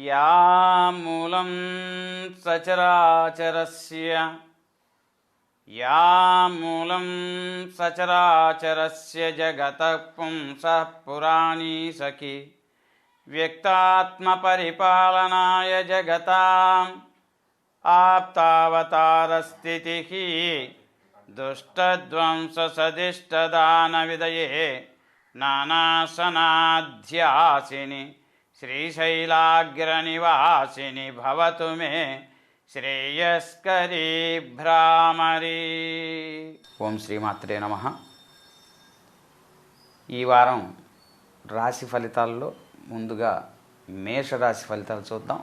Yeah మూలం సచరాచరస్య yeah మూలం సచరాచరస్య జగతః పుంసః పురాణీ సఖి వ్యక్తాత్మపరిపాలనాయ జగతాం ఆప్తావతారస్థితిః దుష్టధ్వంససదిష్టదానవిదయే నానాసనాధ్యాసిని శ్రీశైలాగ్రనివాసిని భవతు మే శ్రేయస్కరీ భ్రామరీ. ఓం శ్రీమాత్రే నమః. ఈ వారం రాశి ఫలితాల్లో ముందుగా మేషరాశి ఫలితాలు చూద్దాం.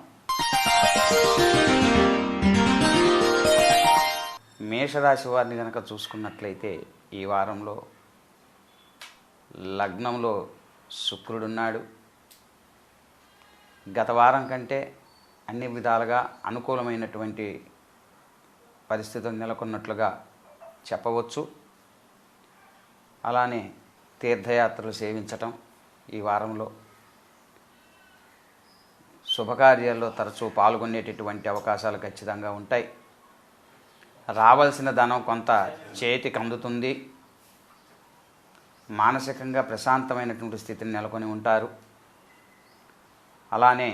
మేషరాశి వారిని కనుక చూసుకున్నట్లయితే ఈ వారంలో లగ్నంలో శుక్రుడున్నాడు. గత వారం కంటే అన్ని విధాలుగా అనుకూలమైనటువంటి పరిస్థితులు నెలకొన్నట్లుగా చెప్పవచ్చు. అలానే తీర్థయాత్రలు సేవించటం, ఈ వారంలో శుభకార్యాల్లో తరచూ పాల్గొనేటటువంటి అవకాశాలు ఖచ్చితంగా ఉంటాయి. రావాల్సిన ధనం కొంత చేతికి అందుతుంది. మానసికంగా ప్రశాంతమైనటువంటి స్థితిని నెలకొని ఉంటారు. అలానే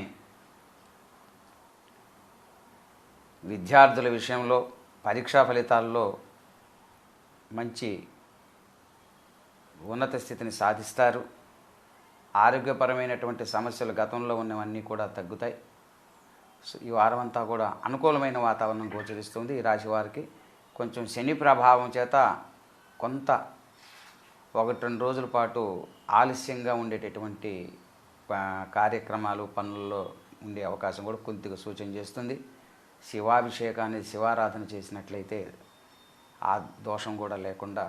విద్యార్థుల విషయంలో పరీక్షా ఫలితాల్లో మంచి ఉన్నత స్థితిని సాధిస్తారు. ఆరోగ్యపరమైనటువంటి సమస్యలు గతంలో ఉన్నవన్నీ కూడా తగ్గుతాయి. ఈ వారం అంతా కూడా అనుకూలమైన వాతావరణం గోచరిస్తుంది. ఈ రాశి వారికి కొంచెం శని ప్రభావం చేత కొంత 1-2 రోజుల పాటు ఆలస్యంగా ఉండేటటువంటి కార్యక్రమాలు పనుల్లో ఉండే అవకాశం కూడా కొద్దిగా సూచన చేస్తుంది. శివాభిషేకాన్ని శివారాధన చేసినట్లయితే ఆ దోషం కూడా లేకుండా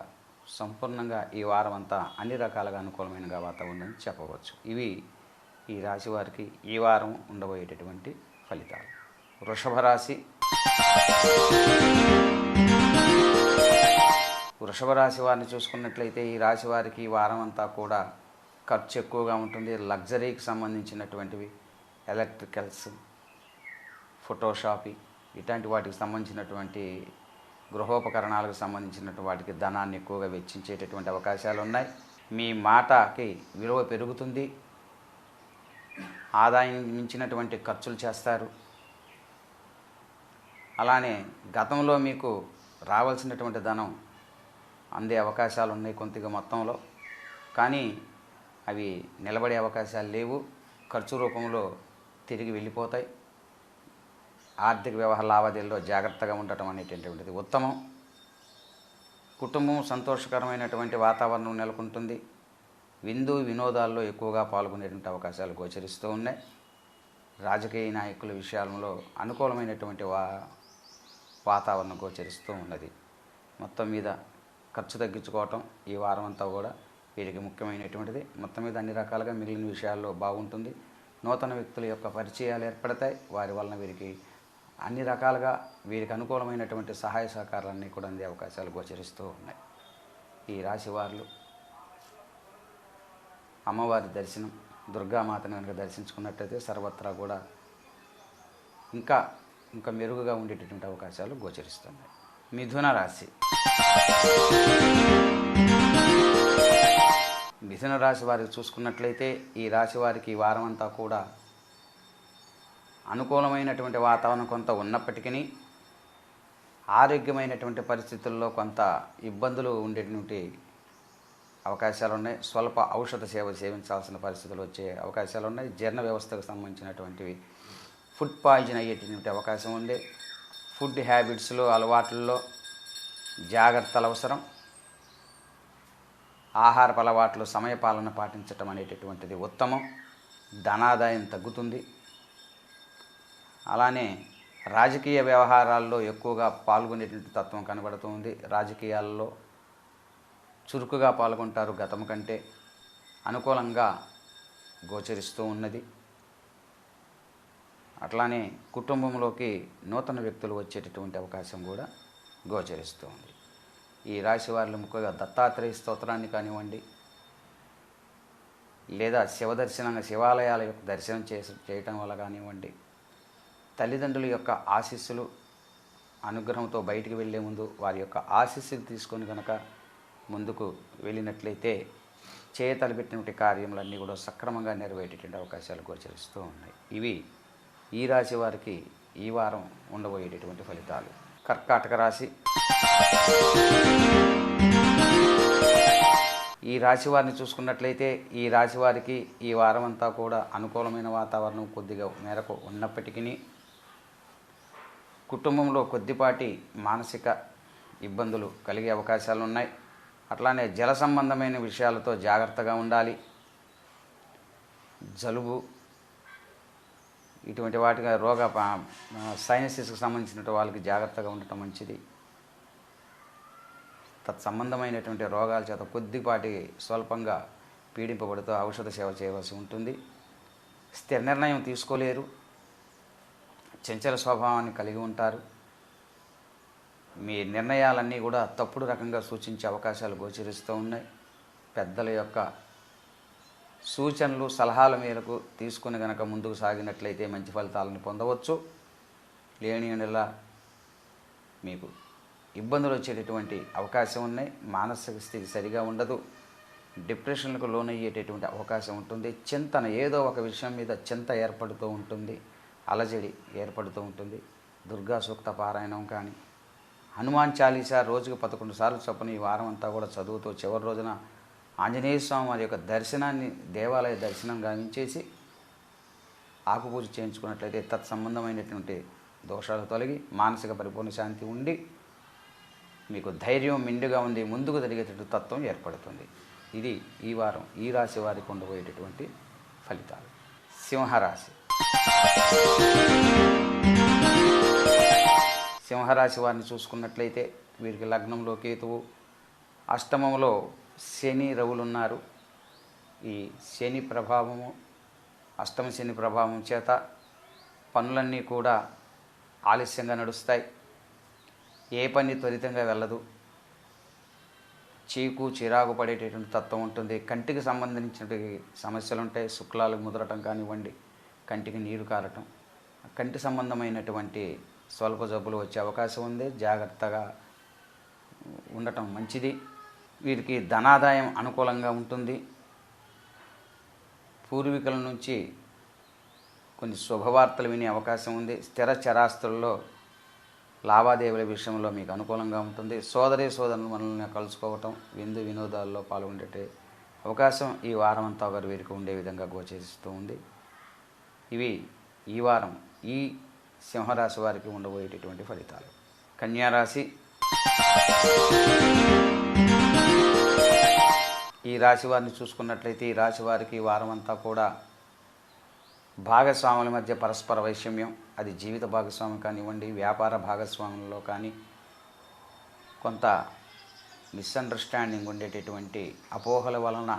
సంపూర్ణంగా ఈ వారం అంతా అన్ని రకాలుగా అనుకూలమైన వాతావరణం చెప్పవచ్చు. ఇవి ఈ రాశి వారికి ఈ వారం ఉండబోయేటటువంటి ఫలితాలు. వృషభ రాశి. వృషభ రాశి వారిని చూసుకున్నట్లయితే ఈ రాశి వారికి ఈ వారం అంతా కూడా ఖర్చు ఎక్కువగా ఉంటుంది. లగ్జరీకి సంబంధించినటువంటివి, ఎలక్ట్రికల్స్, ఫోటోషాపీ ఇట్లాంటి వాటికి సంబంధించినటువంటి గృహోపకరణాలకు సంబంధించినటువంటి వాటికి ధనాన్ని ఎక్కువగా వెచ్చించేటటువంటి అవకాశాలు ఉన్నాయి. మీ మాటకి విలువ పెరుగుతుంది. ఆదాయం మించినటువంటి ఖర్చులు చేస్తారు. అలానే గతంలో మీకు రావాల్సినటువంటి ధనం అందే అవకాశాలు ఉన్నాయి కొద్దిగా మొత్తంలో, కానీ అవి నిలబడే అవకాశాలు లేవు. ఖర్చు రూపంలో తిరిగి వెళ్ళిపోతాయి. ఆర్థిక వ్యవహార లావాదేవీల్లో జాగ్రత్తగా ఉండటం అనేటటువంటిది ఉత్తమం. కుటుంబం సంతోషకరమైనటువంటి వాతావరణం నెలకొంటుంది. విందు వినోదాల్లో ఎక్కువగా పాల్గొనేటువంటి అవకాశాలు గోచరిస్తూ ఉన్నాయి. రాజకీయ నాయకుల విషయాలలో అనుకూలమైనటువంటి వాతావరణం గోచరిస్తూ ఉన్నది. మొత్తం మీద ఖర్చు తగ్గించుకోవటం ఈ వారం అంతా కూడా వీరికి ముఖ్యమైనటువంటిది. మొత్తం మీద అన్ని రకాలుగా మిగిలిన విషయాల్లో బాగుంటుంది. నూతన వ్యక్తుల యొక్క పరిచయాలు ఏర్పడతాయి. వారి వలన వీరికి అన్ని రకాలుగా వీరికి అనుకూలమైనటువంటి సహాయ సహకారాలన్నీ కూడా అందే అవకాశాలు గోచరిస్తూ ఉన్నాయి. ఈ రాశి వారు అమ్మవారి దర్శనం, దుర్గామాతను కనుక దర్శించుకున్నట్టయితే సర్వత్రా కూడా ఇంకా మెరుగుగా ఉండేటటువంటి అవకాశాలు గోచరిస్తున్నాయి. మిథున రాశి. మిథున రాశి వారికి చూసుకున్నట్లయితే ఈ రాశి వారికి ఈ వారం అంతా కూడా అనుకూలమైనటువంటి వాతావరణం కొంత ఉన్నప్పటికీ ఆరోగ్యమైనటువంటి పరిస్థితుల్లో కొంత ఇబ్బందులు ఉండేటువంటి అవకాశాలు ఉన్నాయి. స్వల్ప ఔషధ సేవించాల్సిన పరిస్థితులు వచ్చే అవకాశాలు ఉన్నాయి. జీర్ణ వ్యవస్థకు సంబంధించినటువంటివి ఫుడ్ పాయిజన్ అయ్యేటటువంటి అవకాశం ఉంది. ఫుడ్ హ్యాబిట్స్లో అలవాట్లలో జాగ్రత్తలు అవసరం. ఆహారపు అలవాట్లు సమయపాలన పాటించటం అనేటటువంటిది ఉత్తమం. ధనాదాయం తగ్గుతుంది. అలానే రాజకీయ వ్యవహారాల్లో ఎక్కువగా పాల్గొనేటువంటి తత్వం కనబడుతుంది. రాజకీయాల్లో చురుకుగా పాల్గొంటారు. గతం కంటే అనుకూలంగా గోచరిస్తూ ఉన్నది. అట్లానే కుటుంబంలోకి నూతన వ్యక్తులు వచ్చేటటువంటి అవకాశం కూడా గోచరిస్తూ ఉంది. ఈ రాశి వారిలో ముఖ్యంగా దత్తాత్రేయ స్తోత్రాన్ని కానివ్వండి, లేదా శివదర్శనంగా శివాలయాల యొక్క దర్శనం చేయటం వల్ల కానివ్వండి, తల్లిదండ్రుల యొక్క ఆశీస్సులు అనుగ్రహంతో బయటికి వెళ్ళే ముందు వారి యొక్క ఆశీస్సులు తీసుకొని కనుక ముందుకు వెళ్ళినట్లయితే చేయతలపెట్టినటువంటి కార్యములన్నీ కూడా సక్రమంగా నెరవేరేటువంటి అవకాశాలు గోచరిస్తూ ఉన్నాయి. ఇవి ఈ రాశి వారికి ఈ వారం ఉండబోయేటటువంటి ఫలితాలు. కర్కాటక రాశి. ఈ రాశి వారిని చూసుకున్నట్లయితే ఈ రాశి వారికి ఈ వారం అంతా కూడా అనుకూలమైన వాతావరణం కొద్దిగా మేరకు ఉన్నప్పటికీ కుటుంబంలో కొద్దిపాటి మానసిక ఇబ్బందులు కలిగే అవకాశాలు ఉన్నాయి. అట్లానే జల సంబంధమైన విషయాలతో జాగ్రత్తగా ఉండాలి. జలుబు ఇటువంటి వాటిగా సైనసిస్కి సంబంధించిన వాళ్ళకి జాగ్రత్తగా ఉండటం మంచిది. తత్సంబంధమైనటువంటి రోగాల చేత కొద్దిపాటి స్వల్పంగా పీడింపబడుతూ ఔషధ సేవ చేయవలసి ఉంటుంది. స్థిర నిర్ణయం తీసుకోలేరు. చంచల స్వభావాన్ని కలిగి ఉంటారు. మీ నిర్ణయాలన్నీ కూడా తప్పుడు రకంగా సూచించే అవకాశాలు గోచరిస్తూ ఉన్నాయి. పెద్దల యొక్క సూచనలు సలహాల మేరకు తీసుకుని కనుక ముందుకు సాగినట్లయితే మంచి ఫలితాలను పొందవచ్చు. లేని యెడల మీకు ఇబ్బందులు వచ్చేటటువంటి అవకాశం ఉన్నాయి. మానసిక స్థితి సరిగా ఉండదు. డిప్రెషన్లకు లోనయ్యేటటువంటి అవకాశం ఉంటుంది. చింతన ఏదో ఒక విషయం మీద చింత ఏర్పడుతూ ఉంటుంది. అలజడి ఏర్పడుతూ ఉంటుంది. దుర్గా సూక్త పారాయణం కానీ, హనుమాన్ చాలీసా రోజుకు 11 సార్లు చొప్పున ఈ వారం అంతా కూడా చదువుతూ చివరి రోజున ఆంజనేయ స్వామి వారి యొక్క దర్శనాన్ని దేవాలయ దర్శనం గావించేసి ఆకుపూజ చేయించుకున్నట్లయితే తత్సంబంధమైనటువంటి దోషాలు తొలగి మానసిక పరిపూర్ణ శాంతి ఉండి మీకు ధైర్యం మెండుగా ఉంది ముందుకు జరిగేటటువంటి తత్వం ఏర్పడుతుంది. ఇది ఈ వారం ఈ రాశి వారికి ఉండబోయేటటువంటి ఫలితాలు. సింహరాశి. సింహరాశి వారిని చూసుకున్నట్లయితే వీరికి లగ్నంలో కేతువు, అష్టమంలో శని రవులు ఉన్నారు. ఈ శని ప్రభావము, అష్టమ శని ప్రభావం చేత పనులన్నీ కూడా ఆలస్యంగా నడుస్తాయి. ఏ పని త్వరితంగా వెళ్ళదు. చీకు చిరాకు పడేటటువంటి తత్వం ఉంటుంది. కంటికి సంబంధించినటువంటి సమస్యలు ఉంటాయి. శుక్లాలకు ముదరటం కానివ్వండి, కంటికి నీరు కారటం, కంటి సంబంధమైనటువంటి స్వల్ప జబ్బులు వచ్చే అవకాశం ఉంది. జాగ్రత్తగా ఉండటం మంచిది. వీరికి ధనాదాయం అనుకూలంగా ఉంటుంది. పూర్వీకుల నుంచి కొన్ని శుభవార్తలు వినే అవకాశం ఉంది. స్థిర చరాస్తుల్లో లావాదేవీల విషయంలో మీకు అనుకూలంగా ఉంటుంది. సోదరులు మనల్ని కలుసుకోవటం, విందు వినోదాల్లో పాల్గొనే అవకాశం ఈ వారం అంతా ఒకరు వీరికి ఉండే విధంగా గోచరిస్తూ ఉంది. ఇవి ఈ వారం ఈ సింహరాశి వారికి ఉండబోయేటటువంటి ఫలితాలు. కన్యారాశి. ఈ రాశి వారిని చూసుకున్నట్లయితే ఈ రాశి వారికి ఈ వారం అంతా కూడా భాగస్వాముల మధ్య పరస్పర వైషమ్యం, అది జీవిత భాగస్వామి కానివ్వండి, వ్యాపార భాగస్వాములలో కానీ కొంత మిస్అండర్స్టాండింగ్ ఉండేటటువంటి అపోహల వలన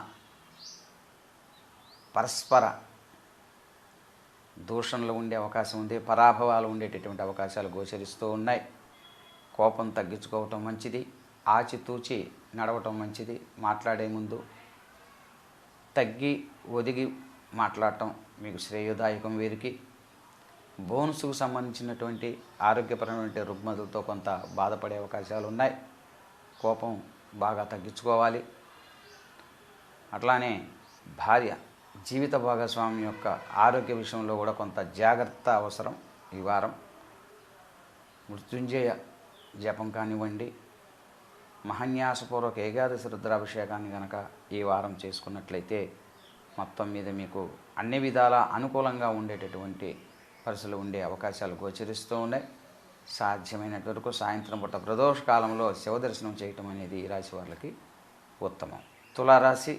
పరస్పర దూషణలు ఉండే అవకాశం ఉంది. పరాభవాలు ఉండేటటువంటి అవకాశాలు గోచరిస్తూ ఉన్నాయి. కోపం తగ్గించుకోవటం మంచిది. ఆచితూచి నడవటం మంచిది. మాట్లాడే ముందు తగ్గి ఒదిగి మాట్లాడటం మీకు శ్రేయోదాయకం. వీరికి బోన్స్కు సంబంధించినటువంటి ఆరోగ్యపరమైనటువంటి రుగ్మతలతో కొంత బాధపడే అవకాశాలు ఉన్నాయి. కోపం బాగా తగ్గించుకోవాలి. అట్లానే భార్య జీవిత భాగస్వామి యొక్క ఆరోగ్య విషయంలో కూడా కొంత జాగ్రత్త అవసరం. ఈ వారం మృత్యుంజయ జపం కానివ్వండి, మహాన్యాసపూర్వక ఏకాదశి రుద్రాభిషేకాన్ని కనుక ఈ వారం చేసుకున్నట్లయితే మొత్తం మీద మీకు అన్ని విధాల అనుకూలంగా ఉండేటటువంటి పరిస్థితులు ఉండే అవకాశాలు గోచరిస్తూ ఉన్నాయి. సాధ్యమైనంత వరకు సాయంత్రం పూట ప్రదోష కాలంలో శివదర్శనం చేయటం అనేది ఈ రాశి వాళ్ళకి ఉత్తమం. తులారాశి.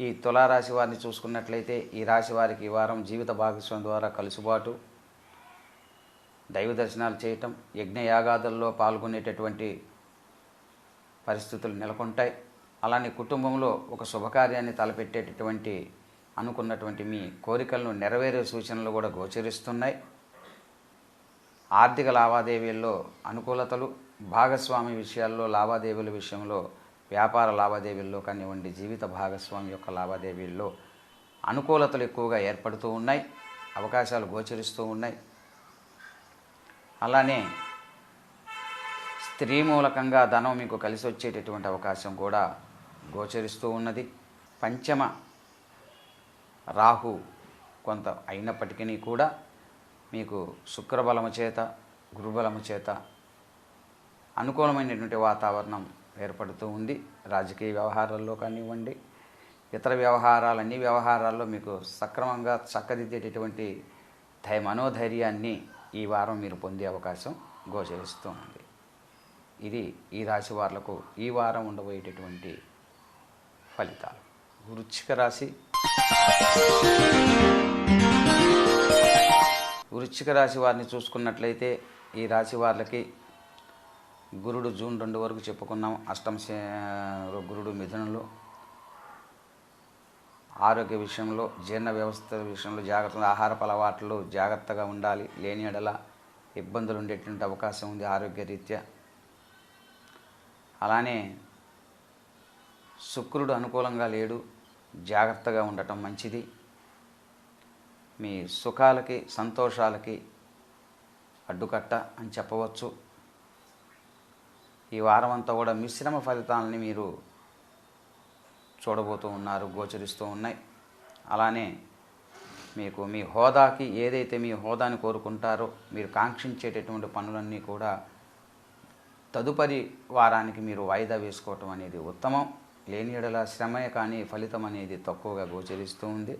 ఈ తులారాశి వారిని చూసుకున్నట్లయితే ఈ రాశి వారికి ఈ వారం జీవిత భాగస్వామి ద్వారా కలుసుబాటు, దైవ దర్శనాలు చేయటం, యజ్ఞయాగాదుల్లో పాల్గొనేటటువంటి పరిస్థితులు నెలకొంటాయి. అలానే కుటుంబంలో ఒక శుభకార్యాన్ని తలపెట్టేటటువంటి అనుకున్నటువంటి మీ కోరికలను నెరవేరే సూచనలు కూడా గోచరిస్తున్నాయి. ఆర్థిక లావాదేవీల్లో అనుకూలతలు, భాగస్వామి విషయాల్లో లావాదేవీల విషయంలో, వ్యాపార లావాదేవీల్లో కానివ్వండి, జీవిత భాగస్వామి యొక్క లావాదేవీల్లో అనుకూలతలు ఎక్కువగా ఏర్పడుతూ ఉన్నాయి, అవకాశాలు గోచరిస్తూ ఉన్నాయి. అలానే స్త్రీ మూలకంగా ధనం మీకు కలిసి వచ్చేటటువంటి అవకాశం కూడా గోచరిస్తూ ఉన్నది. పంచమ రాహు కొంత అయినప్పటికీ కూడా మీకు శుక్రబలము చేత, గురుబలము చేత అనుకూలమైనటువంటి వాతావరణం ఏర్పడుతూ ఉంది. రాజకీయ వ్యవహారాల్లో కానివ్వండి, ఇతర వ్యవహారాలన్నీ వ్యవహారాల్లో మీకు సక్రమంగా చక్కదిద్దేటటువంటి మనోధైర్యాన్ని ఈ వారం మీరు పొందే అవకాశం గోచరిస్తూ ఉంది. ఇది ఈ రాశి వాళ్లకు ఈ వారం ఉండబోయేటటువంటి ఫలితాలు. వృశ్చిక రాశి. వృశ్చిక రాశి వారిని చూసుకున్నట్లయితే ఈ రాశి వాళ్ళకి గురుడు జూన్ 2 వరకు చెప్పుకున్నాం. అష్టమ గురుడు మిథునంలో. ఆరోగ్య విషయంలో, జీర్ణ వ్యవస్థ విషయంలో జాగ్రత్తగా, ఆహారపు అలవాట్లు జాగ్రత్తగా ఉండాలి. లేని ఎడల ఇబ్బందులు ఉండేటువంటి అవకాశం ఉంది ఆరోగ్య రీత్యా. అలానే శుక్రుడు అనుకూలంగా లేడు, జాగ్రత్తగా ఉండటం మంచిది. మీ సుఖాలకి, సంతోషాలకి అడ్డుకట్ట అని చెప్పవచ్చు. ఈ వారం అంతా కూడా మిశ్రమ ఫలితాలని మీరు చూడబోతూ ఉన్నారు, గోచరిస్తూ ఉన్నాయి. అలానే మీకు మీ హోదాకి, ఏదైతే మీ హోదాని కోరుకుంటారో, మీరు కాంక్షించేటటువంటి పనులన్నీ కూడా తదుపరి వారానికి మీరు వాయిదా వేసుకోవటం అనేది ఉత్తమం. లేని ఎడల శ్రమే కానీ ఫలితం అనేది తక్కువగా గోచరిస్తూ ఉంది.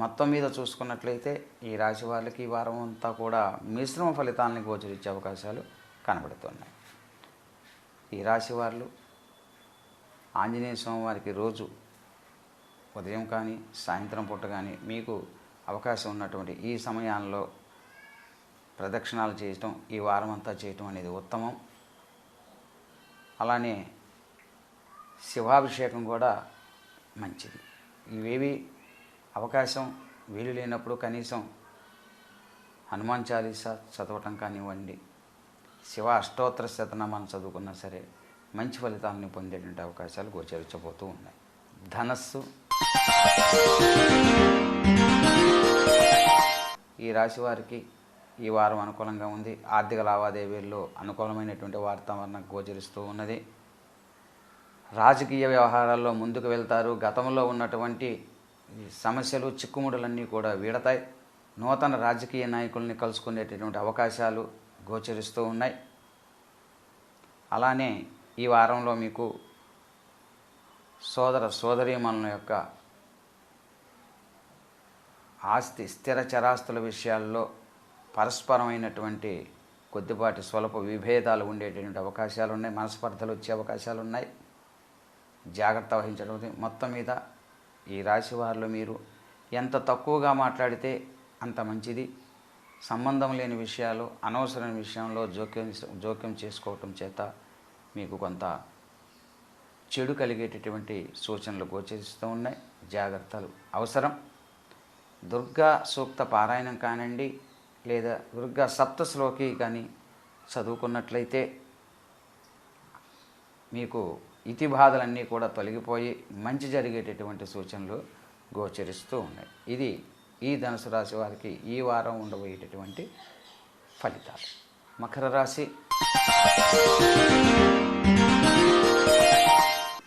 మొత్తం మీద చూసుకున్నట్లయితే ఈ రాశి వాళ్ళకి ఈ వారం అంతా కూడా మిశ్రమ ఫలితాలని గోచరించే అవకాశాలు కనబడుతున్నాయి. ఈ రాశి వాళ్ళు ఆంజనేయ స్వామి వారికి రోజు ఉదయం కానీ సాయంత్రం పూట కానీ మీకు అవకాశం ఉన్నటువంటి ఈ సమయాల్లో ప్రదక్షిణాలు చేయటం, ఈ వారం అంతా చేయటం అనేది ఉత్తమం. అలానే శివాభిషేకం కూడా మంచిది. ఇవేవి అవకాశం వీలు లేనప్పుడు కనీసం హనుమాన్ చాలీసా చదవటం కానివ్వండి, శివ అష్టోత్తర శతనామాన్ని చదువుకున్నా సరే మంచి ఫలితాలను పొందేటువంటి అవకాశాలు గోచరించబోతూ ఉన్నాయి. ధనస్సు. ఈ రాశి వారికి ఈ వారం అనుకూలంగా ఉంది. ఆర్థిక లావాదేవీల్లో అనుకూలమైనటువంటి వాతావరణం గోచరిస్తూ ఉన్నది. రాజకీయ వ్యవహారాల్లో ముందుకు వెళ్తారు. గతంలో ఉన్నటువంటి సమస్యలు, చిక్కుముడులన్నీ కూడా వీడతాయి. నూతన రాజకీయ నాయకుల్ని కలుసుకునేటటువంటి అవకాశాలు గోచరిస్తూ ఉన్నాయి. అలానే ఈ వారంలో మీకు సోదరీమణుల యొక్క ఆస్తి, స్థిర చరాస్తుల విషయాల్లో పరస్పరమైనటువంటి కొద్దిపాటి స్వల్ప విభేదాలు ఉండేటటువంటి అవకాశాలు ఉన్నాయి. మనస్పర్ధలు వచ్చే అవకాశాలు ఉన్నాయి. జాగ్రత్త వహించడం. మొత్తం మీద ఈ రాశి వారిలో మీరు ఎంత తక్కువగా మాట్లాడితే అంత మంచిది. సంబంధం లేని విషయాలు, అనవసరమైన విషయంలో జోక్యం చేసుకోవటం చేత మీకు కొంత చెడు కలిగేటటువంటి సూచనలు గోచరిస్తూ ఉన్నాయి. జాగ్రత్తలు అవసరం. దుర్గా సూక్త పారాయణం కానివ్వండి, లేదా దుర్గా సప్తశ్లోకి కానీ చదువుకున్నట్లయితే మీకు ఇతి బాధలన్నీ కూడా తొలగిపోయి మంచి జరిగేటటువంటి సూచనలు గోచరిస్తూ ఉన్నాయి. ఇది ఈ ధనుసు రాశి వారికి ఈ వారం ఉండబోయేటటువంటి ఫలితాలు. మకర రాశి.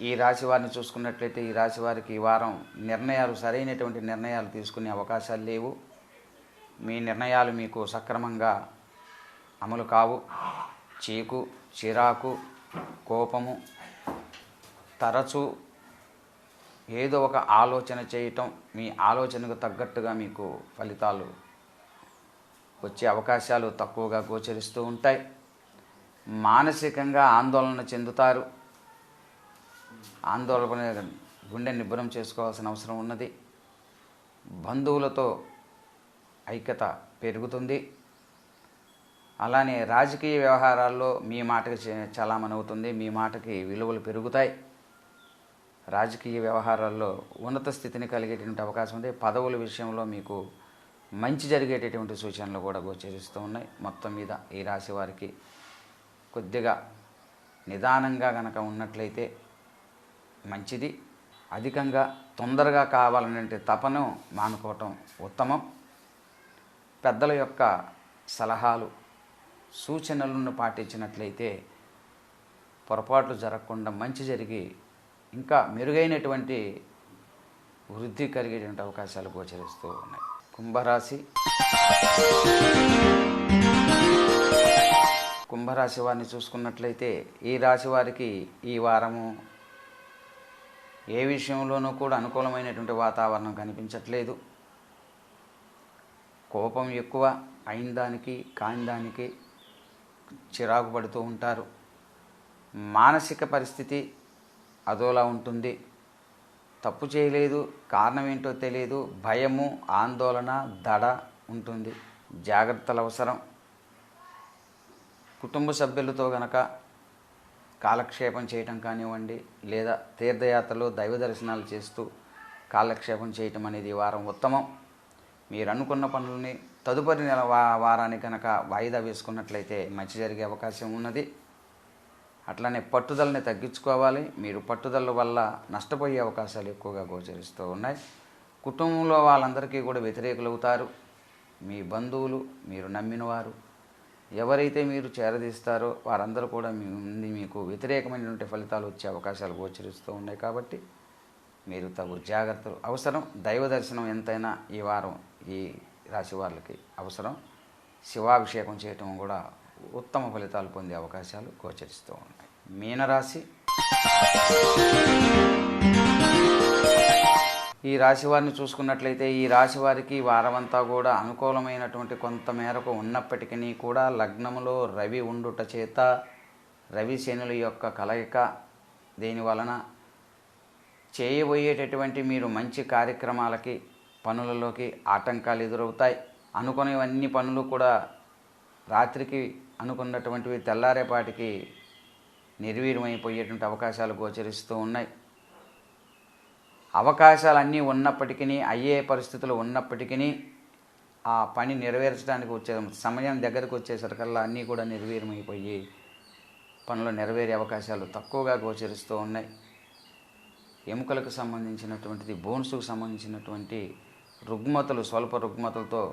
ఈ రాశి వారిని చూసుకున్నట్లయితే ఈ రాశి వారికి ఈ వారం సరైనటువంటి నిర్ణయాలు తీసుకునే అవకాశాలు లేవు. మీ నిర్ణయాలు మీకు సక్రమంగా అమలు కావు. చీకు, చిరాకు, కోపము, తరచూ ఏదో ఒక ఆలోచన చేయటం, మీ ఆలోచనకు తగ్గట్టుగా మీకు ఫలితాలు వచ్చే అవకాశాలు తక్కువగా గోచరిస్తూ ఉంటాయి. మానసికంగా ఆందోళన చెందుతారు. ఆందోళన గుండె నిబ్బరం చేసుకోవాల్సిన అవసరం ఉన్నది. బంధువులతో ఐక్యత పెరుగుతుంది. అలానే రాజకీయ వ్యవహారాల్లో మీ మాటకి చలామణి అవుతుంది. మీ మాటకి విలువలు పెరుగుతాయి. రాజకీయ వ్యవహారాల్లో ఉన్నత స్థితిని కలిగేటువంటి అవకాశం ఉంది. పదవుల విషయంలో మీకు మంచి జరిగేటటువంటి సూచనలు కూడా గోచరిస్తూ ఉన్నాయి. మొత్తం మీద ఈ రాశి వారికి కొద్దిగా నిదానంగా గనక ఉన్నట్లయితే మంచిది. అధికంగా తొందరగా కావాలనే తపను మానుకోవటం ఉత్తమం. పెద్దల యొక్క సలహాలు సూచనలను పాటించినట్లయితే పొరపాట్లు జరగకుండా మంచి జరిగి ఇంకా మెరుగైనటువంటి వృద్ధి కలిగేటువంటి అవకాశాలు గోచరిస్తూ ఉన్నాయి. కుంభరాశి వారిని చూసుకున్నట్లయితే ఈ రాశి వారికి ఈ వారము ఏ విషయంలోనూ కూడా అనుకూలమైనటువంటి వాతావరణం కనిపించట్లేదు. కోపం ఎక్కువ, అయిన దానికి కాని దానికి చిరాకు పడుతూ ఉంటారు. మానసిక పరిస్థితి అదోలా ఉంటుంది. తప్పు చేయలేదు, కారణం ఏంటో తెలియదు, భయము, ఆందోళన, దడ ఉంటుంది. జాగ్రత్తలు అవసరం. కుటుంబ సభ్యులతో గనక కాలక్షేపం చేయటం కానివ్వండి, లేదా తీర్థయాత్రలు దైవ దర్శనాలు చేస్తూ కాలక్షేపం చేయటం అనేది ఈ వారం ఉత్తమం. మీరు అనుకున్న పనులని తదుపరి నెల వారానికి కనుక వాయిదా వేసుకున్నట్లయితే మంచి జరిగే అవకాశం ఉన్నది. అట్లనే పట్టుదలని తగ్గించుకోవాలి. మీరు పట్టుదల వల్ల నష్టపోయే అవకాశాలు ఎక్కువగా గోచరిస్తూ ఉన్నాయి. కుటుంబంలో వాళ్ళందరికీ కూడా వ్యతిరేకులు అవుతారు. మీ బంధువులు, మీరు నమ్మిన వారు, ఎవరైతే మీరు చేరదీస్తారో వారందరూ కూడా మీకు వ్యతిరేకమైనటువంటి ఫలితాలు వచ్చే అవకాశాలు గోచరిస్తూ ఉన్నాయి. కాబట్టి మీరు తగు జాగ్రత్తలు అవసరం. దైవ దర్శనం ఎంతైనా ఈ వారం ఈ రాశి వాళ్ళకి అవసరం. శివాభిషేకం చేయటం కూడా ఉత్తమ ఫలితాలు పొందే అవకాశాలు గోచరిస్తూ ఉన్నాయి. మీనరాశి. ఈ రాశి వారిని చూసుకున్నట్లయితే ఈ రాశి వారికి వారమంతా కూడా అనుకూలమైనటువంటి కొంత మేరకు ఉన్నప్పటికీ కూడా లగ్నములో రవి ఉండుట చేత రవి శనుల యొక్క కలయిక దీని వలన చేయబోయేటటువంటి మీరు మంచి కార్యక్రమాలకి పనులలోకి ఆటంకాలు ఎదురవుతాయి. అనుకునేవన్నీ పనులు కూడా రాత్రికి అనుకున్నటువంటివి తెల్లారేపాటికి నిర్వీర్యమైపోయేటువంటి అవకాశాలు గోచరిస్తూ ఉన్నాయి. అవకాశాలన్నీ ఉన్నప్పటికీ, అయ్యే పరిస్థితులు ఉన్నప్పటికీ ఆ పని నెరవేర్చడానికి వచ్చే సమయం దగ్గరకు వచ్చేసరికల్లా అన్నీ కూడా నిర్వీర్యమైపోయి పనులు నెరవేరే అవకాశాలు తక్కువగా గోచరిస్తూ ఉన్నాయి. ఎముకలకు సంబంధించినటువంటిది, బోన్స్కు సంబంధించినటువంటి రుగ్మతలు, స్వల్ప రుగ్మతలతో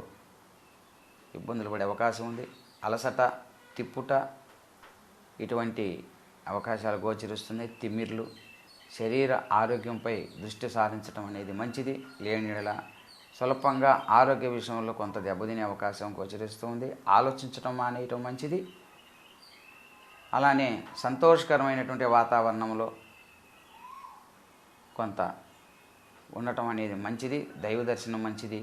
ఇబ్బందులు పడే అవకాశం ఉంది. అలసట, తిప్పుట ఇటువంటి అవకాశాలు గోచరిస్తున్నాయి. తిమ్మిర్లు, శరీర ఆరోగ్యంపై దృష్టి సారించడం అనేది మంచిది. లేని యెడల స్వల్పంగా ఆరోగ్య విషయంలో కొంత దెబ్బతినే అవకాశం గోచరిస్తుంది. ఆలోచించడం మానేయటం మంచిది. అలానే సంతోషకరమైనటువంటి వాతావరణంలో కొంత ఉండటం అనేది మంచిది. దైవ దర్శనం మంచిది.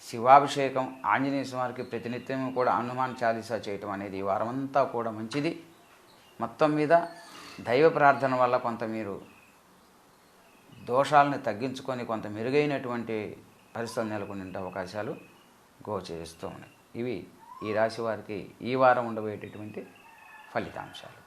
శివాభిషేకం, ఆంజనేయ స్వామికి ప్రతినిత్యం కూడా హనుమాన్ చాలీసా చేయటం అనేది ఈ వారమంతా కూడా మంచిది. మొత్తం మీద దైవ ప్రార్థన వల్ల కొంత మీరు దోషాలను తగ్గించుకొని కొంత మెరుగైనటువంటి పరిస్థితులు నెలకొనే అవకాశాలు గోచరిస్తూ ఉన్నాయి. ఇవి ఈ రాశి వారికి ఈ వారం ఉండబోయేటటువంటి ఫలితాంశాలు.